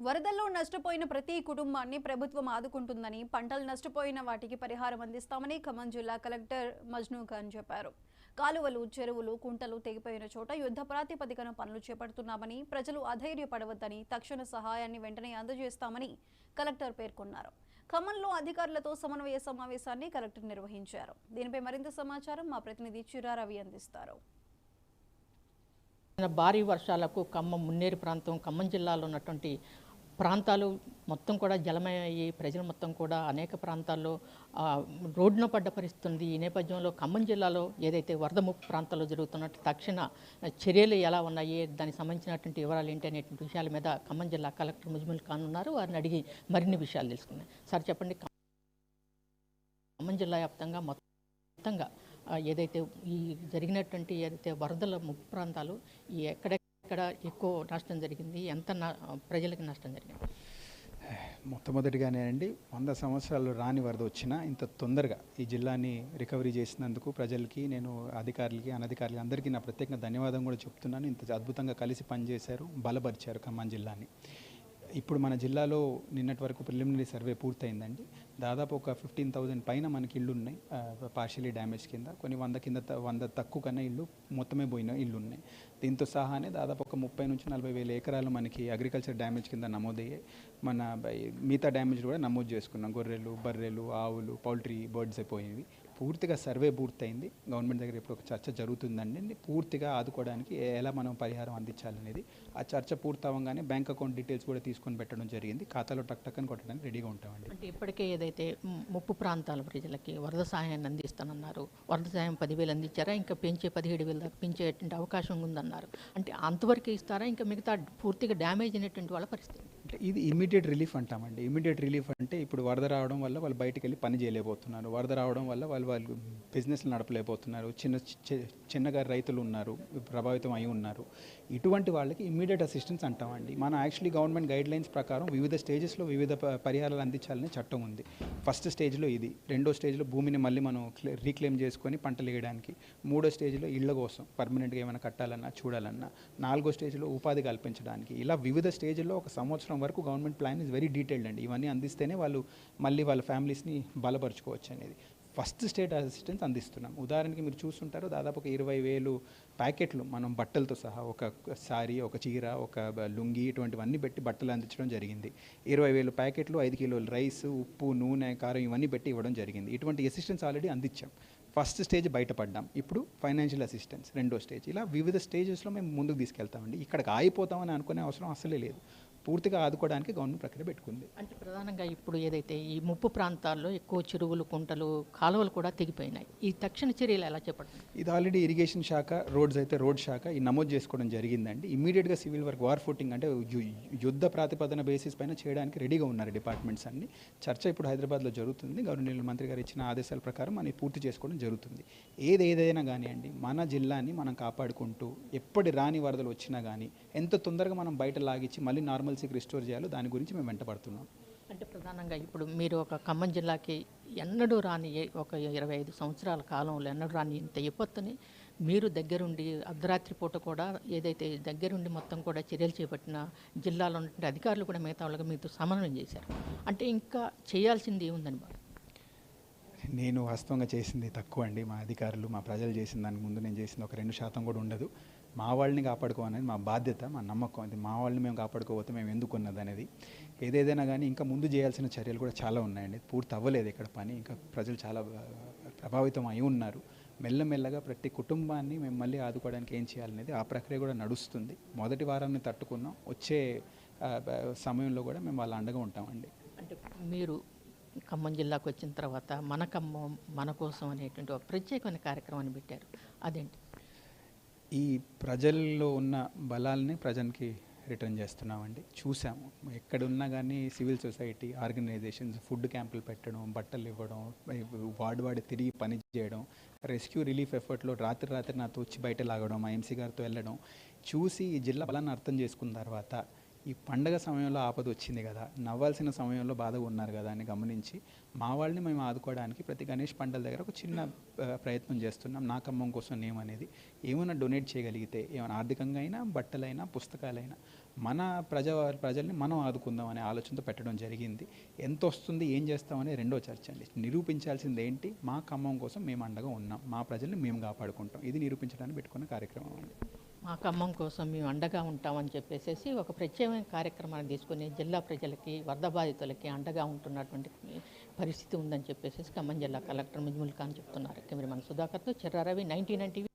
వరదల్లో నష్టపోయిన ప్రతి కుటుంబాన్ని ప్రభుత్వం ఆదుకుంటుందని, పంటలు నష్టపోయిన వాటికి పరిహారం అందిస్తామని ఖమ్మం జిల్లా కలెక్టర్ మజ్నూ ఖాన్ చెప్పారు. కాలువలు, చెరువులు, కుంటలు తెగిపోయిన చోట యుద్ధ ప్రాతిపదికన పనులు చేపడుతున్నామని, ప్రజలు అధైర్యపడవద్దని, తక్షణ సహాయాన్ని వెంటనే అందజేస్తామని కలెక్టర్ పేర్కొన్నారు. ఖమ్మంలో అధికారులతో సమన్వయ సమావేశాన్ని కలెక్టర్ నిర్వహించారు. దీనిపై మరింత సమాచారం మా ప్రతినిధి చిరారవి అందిస్తారు. భారీ వర్షాలకు ఖమ్మం మున్నేరు ప్రాంతం, ఖమ్మం జిల్లాలో ఉన్నటువంటి ప్రాంతాలు మొత్తం కూడా జలమయ్యాయి. ప్రజలు మొత్తం కూడా అనేక ప్రాంతాల్లో రోడ్డున పడ్డ పరిస్థితి ఉంది. ఈ నేపథ్యంలో ఖమ్మం జిల్లాలో ఏదైతే వరద ముప్పు ప్రాంతాల్లో జరుగుతున్నట్టు తక్షణ చర్యలు ఎలా ఉన్నాయి, దానికి సంబంధించినటువంటి వివరాలు ఏంటి అనేటువంటి విషయాల మీద ఖమ్మం జిల్లా కలెక్టర్ ముజ్మిల్ ఖాన్ ఉన్నారు. వారిని అడిగి మరిన్ని విషయాలు తెలుసుకున్నాయి. సార్ చెప్పండి, ఖమ్మం జిల్లా వ్యాప్తంగా మొత్తంగా ఏదైతే ఈ జరిగినటువంటి ఏదైతే వరదల ముప్పు ప్రాంతాలు ఎక్కడెక్కడ ఎక్కువ నష్టం జరిగింది, ఎంత ప్రజలకు నష్టం జరిగింది? మొట్టమొదటిగానే అండి, 100 సంవత్సరాలు రాని వరద వచ్చినా ఇంత తొందరగా ఈ జిల్లాని రికవరీ చేసినందుకు ప్రజలకి, నేను అధికారులకి, అనధికారులకి అందరికీ నా ప్రత్యేకంగా ధన్యవాదం కూడా చెప్తున్నాను. ఇంత అద్భుతంగా కలిసి పనిచేశారు, బలపరిచారు ఖమ్మం జిల్లాని. ఇప్పుడు మన జిల్లాలో నిన్నటి వరకు ప్రిలిమినరీ సర్వే పూర్తయిందండి. దాదాపు ఒక 15,000 పైన మనకి ఇళ్ళు ఉన్నాయి పార్షియలీ డ్యామేజ్ కింద. కొన్ని 100 తక్కువ కన్నా ఇళ్ళు మొత్తమే పోయిన ఇళ్ళు ఉన్నాయి. దీంతో సహానే దాదాపు ఒక 30 నుంచి 40 వేల ఎకరాలు మనకి అగ్రికల్చర్ డ్యామేజ్ కింద నమోదయ్యాయి. మన మిగతా డ్యామేజ్ కూడా నమోదు చేసుకున్నాం. గొర్రెలు, బర్రెలు, ఆవులు, పౌల్ట్రీ, బర్డ్స్ అయిపోయినవి. పూర్తిగా సర్వే పూర్తయింది. గవర్నమెంట్ దగ్గర ఇప్పుడు ఒక చర్చ జరుగుతుందండి. పూర్తిగా ఆదుకోవడానికి ఎలా మనం పరిహారం అందించాలనేది ఆ చర్చ పూర్తవగానే బ్యాంక్ అకౌంట్ డీటెయిల్స్ కూడా తీసుకొని పెట్టడం జరిగింది. ఖాతాలో టక్ కొట్టడానికి రెడీగా ఉంటామండి. అంటే ఇప్పటికే ఏదైతే ముప్పు ప్రాంతాల ప్రజలకి వరద సహాయాన్ని అందిస్తానన్నారు, వరద సహాయం 10,000 అందించారా, ఇంకా పెంచే 17,000 దాకా పెంచేటువంటి అవకాశం ఉందన్నారు. అంటే అంతవరకు ఇస్తారా, ఇంకా మిగతా పూర్తిగా డ్యామేజ్ అయినటువంటి వాళ్ళ పరిస్థితి? అంటే ఇది ఇమీడియట్ రిలీఫ్ అంటామండి. ఇమీడియట్ రిలీఫ్ అంటే ఇప్పుడు వరద రావడం వల్ల వాళ్ళు బయటికి వెళ్ళి పని చేయలేకపోతున్నారు. వరద రావడం వల్ల వాళ్ళు బిజినెస్లు నడపలేకపోతున్నారు. చిన్నగా రైతులు ఉన్నారు, ప్రభావితం అయి ఉన్నారు. ఇటువంటి వాళ్ళకి ఇమీడియట్ అసిస్టెన్స్ అంటామండి. మన యాక్చువల్లీ గవర్నమెంట్ గైడ్ లైన్స్ ప్రకారం వివిధ స్టేజెస్లో వివిధ పరిహారాలు అందించాలని చట్టం ఉంది. ఫస్ట్ స్టేజ్లో ఇది, రెండో స్టేజ్లో భూమిని మళ్ళీ మనం రీక్లెయిమ్ చేసుకొని పంటలు వేయడానికి, మూడో స్టేజ్లో ఇళ్ల కోసం పర్మనెంట్గా ఏమైనా కట్టాలన్నా చూడాలన్నా, నాలుగో స్టేజ్లో ఉపాధి కల్పించడానికి. ఇలా వివిధ స్టేజ్లో ఒక సంవత్సరం వరకు government plan is very detailed అండి. ఇవన్నీ అందిస్తేనే వాళ్ళు మళ్ళీ వాళ్ళ ఫ్యామిలీస్ని బలపరుచుకోవచ్చు అనేది. ఫస్ట్ స్టేట్ అసిస్టెన్స్ అందిస్తున్నాం. ఉదాహరణకి మీరు చూస్తుంటారు, దాదాపు ఒక 20,000 ప్యాకెట్లు మనం బట్టలతో సహా, ఒక సారీ, ఒక చీర, ఒక లుంగి, ఇటువంటివన్నీ పెట్టి బట్టలు అందించడం జరిగింది. 20,000 ప్యాకెట్లు, 5 కిలోలు రైస్, ఉప్పు, నూనె, కారం ఇవన్నీ పెట్టి ఇవ్వడం జరిగింది. ఇటువంటి అసిస్టెన్స్ ఆల్రెడీ అందించాం. ఫస్ట్ స్టేజ్ బయటపడ్డాం. ఇప్పుడు ఫైనాన్షియల్ అసిస్టెన్స్ రెండో స్టేజ్. ఇలా వివిధ స్టేజెస్లో మేము ముందుకు తీసుకెళ్తామండి. ఇక్కడికి ఆగిపోతామని అనుకునే అవసరం అసలే లేదు. పూర్తిగా ఆదుకోవడానికి గవర్నమెంట్ ప్రక్రియ పెట్టుకుంది. అంటే ప్రధానంగా ఇప్పుడు ఏదైతే ఈ ముప్పు ప్రాంతాల్లో ఎక్కువ చెరువులు, కుంటలు, కాలువలు కూడా తెగిపోయినాయి, ఈ తక్షణ చర్యలు ఎలా చేపడుతుంది? ఇది ఆల్రెడీ ఇరిగేషన్ శాఖ, రోడ్స్ అయితే రోడ్ శాఖ ఈ నమోదు చేసుకోవడం జరిగిందండి. ఇమీడియట్గా సివిల్ వర్క్, వార్ ఫుటింగ్ అంటే యుద్ధ ప్రాతిపదన బేసిస్ పైన చేయడానికి రెడీగా ఉన్నారు డిపార్ట్మెంట్స్ అన్ని. చర్చ ఇప్పుడు హైదరాబాద్లో జరుగుతుంది. గవర్నర్ మంత్రి గారు ఇచ్చిన ఆదేశాల ప్రకారం మనం పూర్తి చేసుకోవడం జరుగుతుంది. ఏదైనా కానివ్వండి, మన జిల్లాని మనం కాపాడుకుంటూ ఎప్పటి రాని వరదలు వచ్చినా కానీ ఎంత తొందరగా మనం బయట లాగించి మళ్ళీ నార్మల్సీకి రిస్టోర్ చేయాలో దాని గురించి మేము వెంటపడుతున్నాం. అంటే ప్రధానంగా ఇప్పుడు మీరు ఒక ఖమ్మం జిల్లాకి ఎన్నడూ రాని ఒక 25 సంవత్సరాల కాలంలో ఎన్నడూ రాని ఇంత విపత్తుని మీరు దగ్గరుండి అర్ధరాత్రి పూట కూడా ఏదైతే దగ్గరుండి మొత్తం కూడా చర్యలు చేపట్టిన జిల్లాలో ఉన్నటువంటి అధికారులు కూడా మిగతా వాళ్ళగా మీతో సమన్వయం చేశారు. అంటే ఇంకా చేయాల్సింది ఏముందని బాగా? నేను వాస్తవంగా చేసింది తక్కువ అండి. మా అధికారులు, మా ప్రజలు చేసిన దానికి ముందు నేను చేసింది ఒక 2% కూడా ఉండదు. మా వాళ్ళని కాపాడుకోవాలనేది మా బాధ్యత, మా నమ్మకం. అది మా వాళ్ళని మేము కాపాడుకోకపోతే మేము ఎందుకున్నది అనేది. ఏదైనా కానీ ఇంకా ముందు చేయాల్సిన చర్యలు కూడా చాలా ఉన్నాయండి. పూర్తి అవ్వలేదు ఇక్కడ పని. ఇంకా ప్రజలు చాలా ప్రభావితం అయి ఉన్నారు. మెల్లమెల్లగా ప్రతి కుటుంబాన్ని మేము మళ్ళీ ఆదుకోవడానికి ఏం చేయాలనేది ఆ ప్రక్రియ కూడా నడుస్తుంది. మొదటి వారాన్ని తట్టుకున్నాం. వచ్చే సమయంలో కూడా మేము వాళ్ళ అండగా ఉంటామండి. అంటే మీరు ఖమ్మం జిల్లాకు వచ్చిన తర్వాత మన ఖమ్మం మన కోసం అనేటువంటి ఒక ప్రత్యేకమైన కార్యక్రమాన్ని పెట్టారు, అదేంటి? ఈ ప్రజల్లో ఉన్న బలాల్ని ప్రజలకి రిటర్న్ చేస్తున్నామండి. చూసాము, ఎక్కడున్నా కానీ సివిల్ సొసైటీ ఆర్గనైజేషన్స్ ఫుడ్ క్యాంపులు పెట్టడం, బట్టలు ఇవ్వడం, వాడి తిరిగి పని చేయడం, రెస్క్యూ రిలీఫ్ ఎఫర్ట్లో రాత్రి నాతో వచ్చి బయట లాగడం, మా ఎంసీ గారితో వెళ్ళడం చూసి ఈ జిల్లా బలాన్ని అర్థం చేసుకున్న తర్వాత ఈ పండగ సమయంలో ఆపద వచ్చింది కదా, నవ్వాల్సిన సమయంలో బాధగా ఉన్నారు కదా అని గమనించి మా వాళ్ళని మేము ఆదుకోవడానికి ప్రతి గణేష్ పండగ దగ్గర ఒక చిన్న ప్రయత్నం చేస్తున్నాం. నా ఖమ్మం కోసం నేమ్ అనేది ఏమైనా డొనేట్ చేయగలిగితే, ఏమైనా ఆర్థికంగా అయినా, బట్టలైనా, పుస్తకాలైనా మన ప్రజల్ని మనం ఆదుకుందాం అనే ఆలోచనతో పెట్టడం జరిగింది. ఎంత వస్తుంది, ఏం చేస్తామనే రెండో చర్చ అండి. నిరూపించాల్సింది ఏంటి, మా ఖమ్మం కోసం మేము అండగా ఉన్నాం, మా ప్రజల్ని మేము కాపాడుకుంటాం, ఇది నిరూపించడానికి పెట్టుకున్న కార్యక్రమం అండి. మా ఖమ్మం కోసం మేము అండగా ఉంటామని చెప్పేసి ఒక ప్రత్యేకమైన కార్యక్రమాన్ని తీసుకుని జిల్లా ప్రజలకి, వరద బాధితులకి అండగా ఉంటున్నటువంటి పరిస్థితి ఉందని చెప్పేసి ఖమ్మం జిల్లా కలెక్టర్ మజ్మూల్ ఖాన్ చెప్తున్నారు. కెమెరామన్ సుధాకర్తో చిర్రారవి, 99 టీవీ.